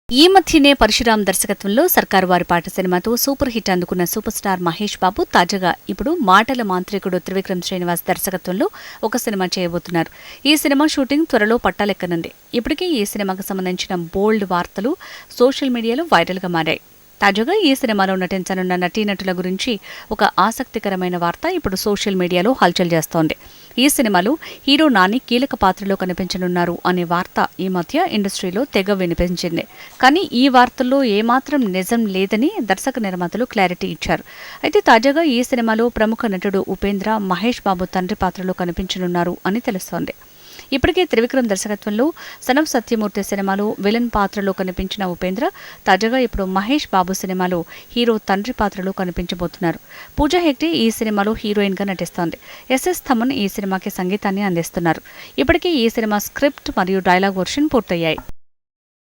ఈ మధ్యనే పరశురాం దర్శకత్వంలో సర్కారు వారి పాట సినిమాతో సూపర్ హిట్ అందుకున్న సూపర్ స్టార్ మహేష్ బాబు తాజాగా ఇప్పుడు మాటల మాంత్రికుడు త్రివిక్రమ్ శ్రీనివాస్ దర్శకత్వంలో ఒక సినిమా చేయబోతున్నారు. ఈ సినిమా షూటింగ్ త్వరలో పట్టాలెక్కనుంది. ఇప్పటికే ఈ సినిమాకు సంబంధించిన బోల్డ్ వార్తలు సోషల్ మీడియాలో వైరల్గా మారాయి. తాజాగా ఈ సినిమాలో నటించనున్న నటీనటుల గురించి ఒక ఆసక్తికరమైన వార్త ఇప్పుడు సోషల్ మీడియాలో హల్చల్ చేస్తోంది. ఈ సినిమాలో హీరో నాని కీలక పాత్రలో కనిపించనున్నారు అనే వార్త ఈ మధ్య ఇండస్ట్రీలో తెగ వినిపించింది. కానీ ఈ వార్తల్లో ఏమాత్రం నిజం లేదని దర్శక నిర్మాతలు క్లారిటీ ఇచ్చారు. అయితే తాజాగా ఈ సినిమాలో ప్రముఖ నటుడు ఉపేంద్ర మహేష్ బాబు తండ్రి పాత్రలో కనిపించనున్నారు అని తెలుస్తోంది. ఇప్పటికే త్రివిక్రమ్ దర్శకత్వంలో సన్ ఆఫ్ సత్యమూర్తి సినిమాలో విలన్ పాత్రలో కనిపించిన ఉపేంద్ర తాజాగా ఇప్పుడు మహేష్ బాబు సినిమాలో హీరో తండ్రి పాత్రలో కనిపించబోతున్నారు. పూజా హెగ్డే ఈ సినిమాలో హీరోయిన్ గా నటిస్తోంది. ఎస్ఎస్ థమన్ ఈ సినిమాకి సంగీతాన్ని అందిస్తున్నారు. ఇప్పటికే ఈ సినిమా స్క్రిప్ట్ మరియు డైలాగ్ వర్షన్ పూర్తయ్యాయి.